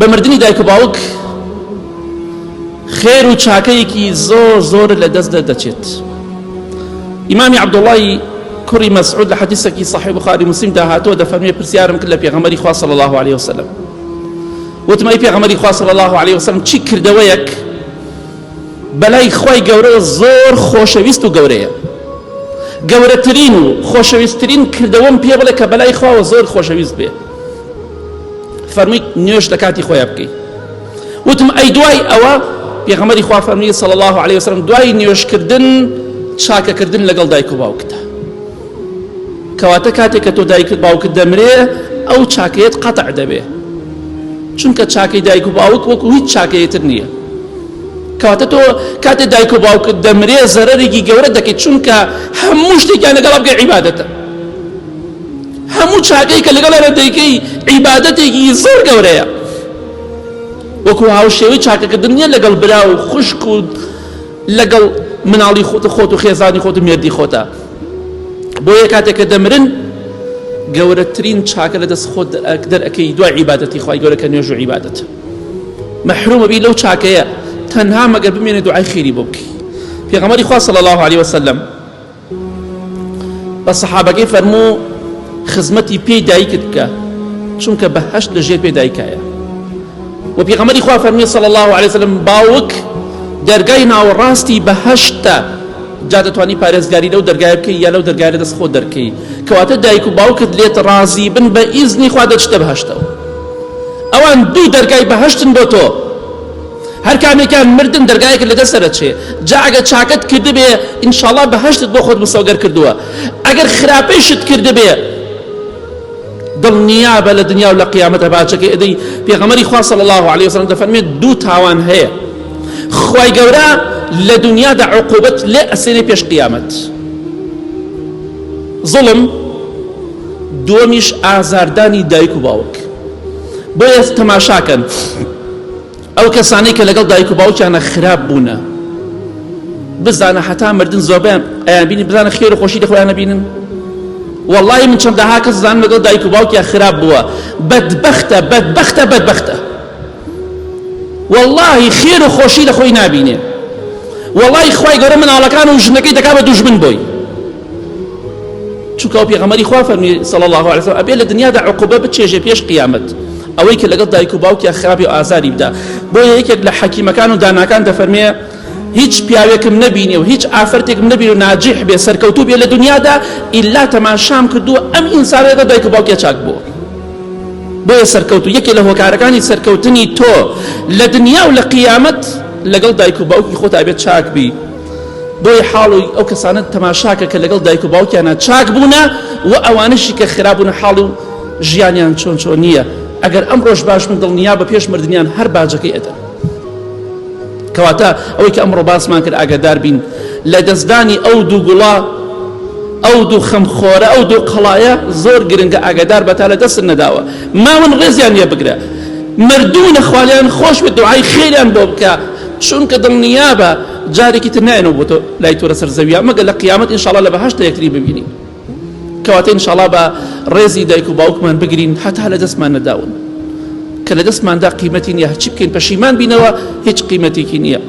بمردنی دایک و باوک خێر و چاکەیەکی زۆر زۆر لە دەست دەچێت. ئیمامی عەبدوڵڵای کوڕی مەسعود لە حەدیثێکی صحیح بوخاری مسلم هاتووە دەفەرمێ پرسیارم کرد لە پێغەمبەری خوا صلی الله عليه وسلم، وتم ئەی پێغەمبەری خوا صلی الله عليه وسلم چی کردەوەیەک بەلای خوای گەورە زۆر خۆشەویست و گەورەیە، گەورەترین و خۆشەویستترین کردەوەم پێ بڵێ کە بەلای خواوە زۆر خۆشەویست بێ. فەرمووی نوێژ لە کاتی خۆیان بکەی. وتم ئەی دوای ئەوە پێغەمبەری خوا فەرمووی صلی الله عليه وسلم دوای نوێژکردن چاکەکردن لەگەڵ دایک و باوکتە، کەواتە کاتێک کە تۆ دایک و باوکت دەمرێ ئەو چاکەیەت قەتع دەبێ، چونکە چاکەی دایک و باوک وەکو هیچ چاکەیەتر نییە. کەواتە تۆ کاتێ دایک و باوکت دەمرێ زەرەرێکی گەورە دەکەیت، چونکە هەموو شتێکیان لەگەڵا بکەی عیبادەتە، هەموو چاکەی کە لەگەڵا دەیکەی عیبادەتێکی زۆر گەورەیە، وەکو هاوشێوەی چاکەکردن نییە لەگەڵ برا و خوشک و لەگەڵ مناڵی خۆت و خێزانی خۆت و مێردی خۆتە. بۆیە کاتێک کە دەمرن گەورەترین چاکە لە دەست خۆت دەرئەکەی دوای عیبادەتی خوای گەورە کە نوێژ و عیبادەتە. مەحرومە بی لەو چاکەیە تەنها مەگەر بمێنێ دوعای خێری بۆ بکەی. پێغەمبەری خوا صلی الله عليه وسلم بە سەحابەکەی فەرموو خزمەتی پێی دایکت بکە، چونکە بەهەشت لەژێر پێی دایکایە. و پێغەمبەری خوا فەرمووی صلی الله عليه وسلم باوک دەرگای ناوەڕاستی بەهەشتە، جا دەتوانی پارێزگاری لەو دەرگایە بکەی یا لەو دەرگایە لەدەست خۆت دەرکەی، کەواتە دایک و باوکت لێت ڕازی بن بە ئیزنی خوا دەچتە بەهەشتەوە. ئەوان دوو دەرگای بەهەشتن بۆ تۆ، هەر کامێکیان مردن دەرگایەکە لەدەست دەچێ. جا ئەگەر چاکەت کردبێ ئینشاءڵڵا بەهەشتت بۆ خۆت مسەوگەر کردووە، ئەگەر خراپەیشت کردبێ دڵنیابە لە دنیا و لە قیامەتە باچەکەی ئەدەی. پێغەمبەری خوا صلی الله عليه وسلم دەفەرمێت دوو تاوان هەیە، خوای گەورە لە دنیادا عقوبەت لێ ئەسێنێ پێش قیامەت، زوڵم، دووەمیش ئازاردانی دایک و باوک. بۆیە تەماشاکەن ئەو کەسانەی کە لەگەڵ دایک و باوکیانە خراپ بوونە، بزانە حتا مردن زۆربیان ئەیان بینی بزانە خێر و خۆشی لە خۆیان نەبینن. والله من چەندەها کەس زانم لەگەڵ دایک و باوکیان خراپ بووە، بەدبەختە بەدبەختە بەدبەختە، والله خێر و خۆشی لە خۆی نابینێ، والله خوای گەورە مناڵەکان و ژنەکەی دەکا بە دوژمن بۆی، چونکە ئەو پێغەمبەری خوا فەرمووی صلی الله عليه وسلم ئەبێ لە دنیادا عقوبە بچێژێ پێش قیامەت ئەوەی کە لەگەڵ دایک و باوکیان خراپی و ئازاری بدا. بۆیە یەکێک لە حەکیمەکان و داناکان دەفەرمێ هیچ پیاوێکم نەبینێ و هیچ ئافرەتێکم نەبینێ و ناجح بێ سەرکەوتوو بێ لە دنیادا ئیلا تەماشام کردووە ئەم ئینسانە لەگەڵ دایک و باوکیان چاک بووە. بۆیە سەرکەوتوو یەکێک لە هۆکارەکانی سەرکەوتنی تۆ لە دنیا و لە قیامەت لەگەڵ دایک و باوکی خۆت ئەبێت چاک بی. بۆیە حاڵی ئەو کەسانە تەماشاکە کە لەگەڵ دایک و باوکیانە چاک بوونە و ئەوانشی کە خراپبوونە حاڵ و ژیانیان چۆن نییە. ئەگەر ئەم ڕۆژ باش من دڵنیا بە پێش مردنیان هەر باجەکەی ئەدەن. کەواتە ئەوەی کە ئەمڕۆ باسمان کرد ئاگادار بین لە دەستدانی ئەو دوو گوڵا، ئەو دوو خەمخۆرە، ئەو دوو قەڵایە زۆر گرنگە، ئاگادار بە تا لە دەست نەداوە. ماون ڕێزیان لێ بگرە، مردوونە خوالیان خۆش بێت، دوعای خێریان بۆ بکە، چونکە دڵنیابە جارێکی تر نایەنەوە بۆ تۆ لای تۆ لەسەر زەویە، مەگەر لە قیامەت ئینشاءڵڵا لە بەهەشتە یەکتری ببینین. کەواتە ئینشاءڵڵا بە ڕێزی دایک و باوکمان بگرین هەتا لە دەستمان نەداون، کە لە دەستماندا قیمەتی نییە، هەرچی بکەین پەشیمان بینەوە هیچ قیمەتێکی نییە.